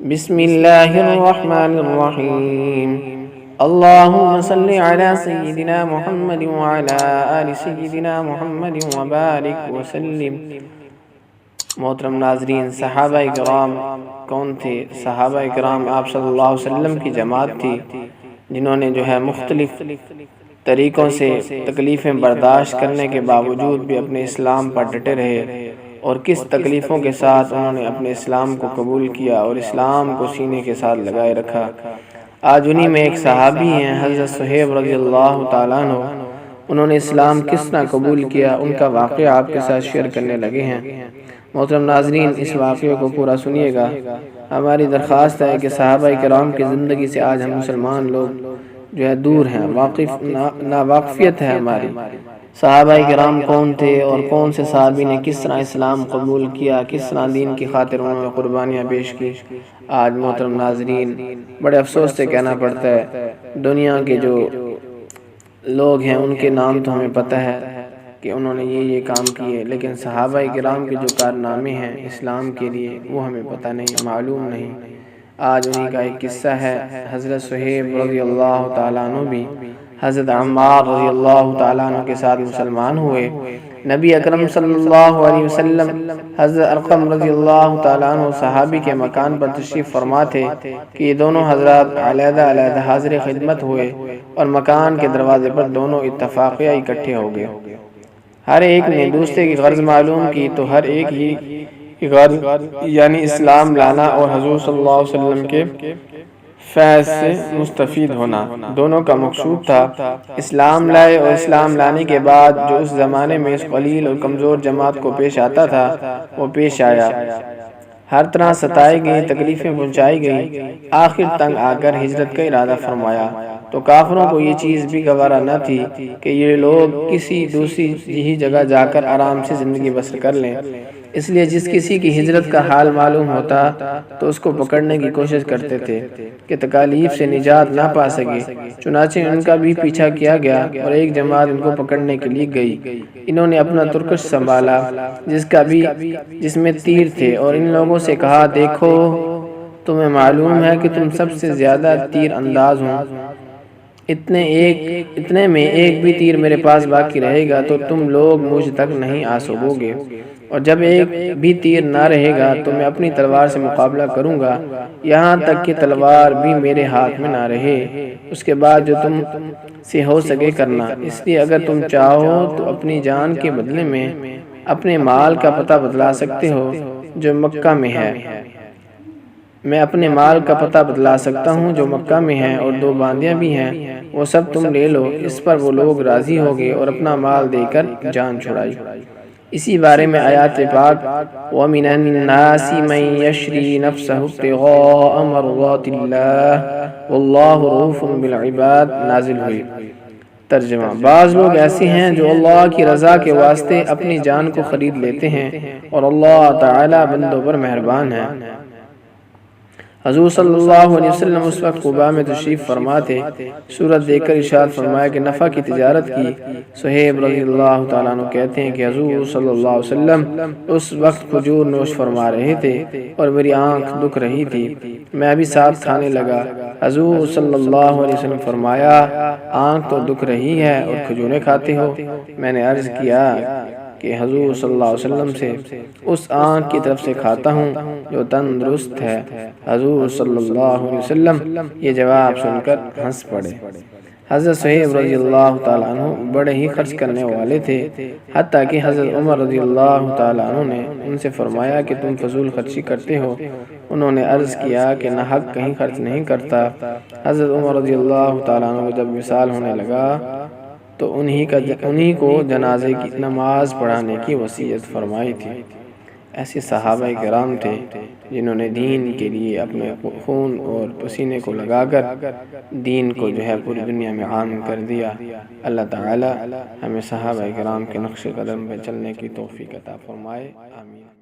بسم اللہ الرحمن الرحیم اللہم صلی علی سیدنا محمد وعلی آل سیدنا محمد وبارک وسلم۔ محترم ناظرین، صحابہ کرام کون تھے؟ صحابہ کرام آپ صلی اللہ علیہ وسلم کی جماعت تھی، جنہوں نے مختلف طریقوں سے تکلیفیں برداشت کرنے کے باوجود بھی اپنے اسلام پر ڈٹے رہے، اور کس تکلیفوں کے ساتھ انہوں نے اپنے اسلام کو قبول کیا اور اسلام کو سینے کے ساتھ لگائے رکھا۔ آج انہی میں ایک صحابی ہیں حضرت صہیب رضی اللہ تعالیٰ عنہ، انہوں نے اسلام کس طرح قبول کیا، ان کا واقعہ آپ کے ساتھ شیئر کرنے لگے ہیں۔ محترم ناظرین، اس واقعے کو پورا سنیے گا۔ ہماری درخواست ہے کہ صحابہ کرام کی زندگی سے آج ہم مسلمان لوگ دور ہیں، ناواقفیت ہے ہماری۔ صحابہ کرام کون تھے اور کون سے صحابی نے کس طرح اسلام قبول کیا، کس طرح دین کی خاطر انہوں نے قربانیاں پیش کی، آج محترم ناظرین بڑے افسوس سے کہنا پڑتا ہے، دنیا کے جو لوگ ہیں ان کے نام تو ہمیں پتہ ہے کہ انہوں نے یہ کام کیے، لیکن صحابہ کرام کے جو کارنامے ہیں اسلام کے لیے وہ ہمیں پتہ نہیں، معلوم نہیں۔ آج انہی کا ایک قصہ ہے۔ حضرت صہیب رضی اللہ تعالیٰ عنہ بھی حضرت عمار رضی اللہ تعالیٰ عنہ کے ساتھ مسلمان ہوئے۔ نبی اکرم صلی اللہ علیہ وسلم حضرت ارقم رضی اللہ تعالیٰ عنہ صحابی کے مکان پر تشریف فرما تھے کہ یہ دونوں حضرات علیحدہ علیحدہ حاضر خدمت ہوئے، اور مکان کے دروازے پر دونوں اتفاقیہ اکٹھے ہو گئے۔ ہر ایک نے دوسرے کی غرض معلوم کی تو ہر ایک ہی غرض یعنی اسلام لانا اور حضور صلی اللہ علیہ وسلم کے فیض سے مستفید ہونا دونوں کا مقصود تھا۔ اسلام لائے اور اسلام لانے کے بعد جو اس زمانے میں اس قلیل اور کمزور جماعت کو پیش آتا تھا وہ پیش آیا۔ ہر طرح ستائی گئی، تکلیفیں پہنچائی گئی، آخر تنگ آ کر ہجرت کا ارادہ فرمایا تو کافروں کو یہ چیز بھی گوارا نہ تھی کہ یہ لوگ کسی دوسری ہی جگہ جا کر آرام سے زندگی بسر کر لیں، اس لیے جس کسی کی ہجرت کا حال معلوم ہوتا تو اس کو پکڑنے کی کوشش کرتے تھے کہ تکالیف سے نجات نہ پا سکے۔ چنانچہ ان کا بھی پیچھا کیا گیا اور ایک جماعت ان کو پکڑنے کے لیے گئی۔ انہوں نے اپنا ترکش سنبھالا جس میں تیر تھے، اور ان لوگوں سے کہا، دیکھو تمہیں معلوم ہے کہ تم سب سے زیادہ تیر انداز ہوں، اتنے میں ایک بھی تیر میرے پاس باقی رہے گا تو تم لوگ مجھ تک نہیں آ سکو گے، اور جب ایک بھی تیر نہ رہے گا تو میں اپنی تلوار سے مقابلہ کروں گا، یہاں تک کہ تلوار بھی میرے ہاتھ میں نہ رہے۔ اس کے بعد جو تم سے ہو سکے کرنا، اس لیے اگر تم چاہو تو اپنی جان کے بدلے میں اپنے مال کا پتہ بتلا سکتے ہو جو مکہ میں ہے۔ میں اپنے مال کا پتہ بتلا سکتا ہوں جو مکہ میں ہے، اور 2 باندیاں بھی ہیں، وہ سب تم لے لو۔ اس پر وہ لوگ راضی ہو گئے اور اپنا مال دے کر جان چھڑائی۔ اسی بارے میں آیات پاک وَمِنَ النَّاسِ مَن يَشْرِي نَفْسَهُ ابْتِغَاءَ مَرْضَاتِ اللَّهِ وَاللَّهُ رَءُوفٌ بِالْعِبَادِ نازل ہوئی۔ ترجمہ: بعض لوگ ایسے ہیں جو اللہ کی رضا کے واسطے اپنی جان کو خرید لیتے ہیں، اور اللہ تعالی بندوں پر مہربان ہے۔ حضور صلی اللہ علیہ وسلم اس وقت قباء میں تشریف فرما تھے۔ صورت دیکھ کر ارشاد فرمایا کہ نفع کی تجارت کی۔ صہیب رضی اللہ تعالیٰ عنہ کہتے ہیں کہ حضور صلی اللہ علیہ وسلم اس وقت کھجور نوش فرما رہے تھے اور میری آنکھ دکھ رہی تھی، میں بھی ساتھ کھانے لگا۔ حضور صلی اللہ علیہ وسلم فرمایا، آنکھ تو دکھ رہی ہے اور کھجوریں کھاتے ہو؟ میں نے عرض کیا کہ حضور صلی اللہ علیہ وسلم سے اس آنکھ کی طرف سے کھاتا ہوں جو تندرست ہے۔ حضور صلی اللہ علیہ وسلم یہ جواب سن کر ہنس پڑے۔ حضرت صہیب رضی اللہ تعالیٰ عنہ بڑے ہی خرچ کرنے والے تھے، حتیٰ کہ حضرت عمر رضی اللہ تعالیٰ عنہ نے ان سے فرمایا کہ تم فضول خرچی کرتے ہو۔ انہوں نے عرض کیا کہ نہ حق کہیں خرچ نہیں کرتا۔ حضرت عمر رضی اللہ تعالیٰ عنہ کو جب وصال ہونے لگا تو انہی کو جنازے کی نماز پڑھانے کی وصیت فرمائی تھی۔ ایسے صحابہ کرام تھے جنہوں نے دین کے لیے اپنے خون اور پسینے کو لگا کر دین کو پوری دنیا میں عام کر دیا۔ اللہ تعالی ہمیں صحابہ کرام کے نقش قدم پہ چلنے کی توفیق عطا فرمائے، آمین۔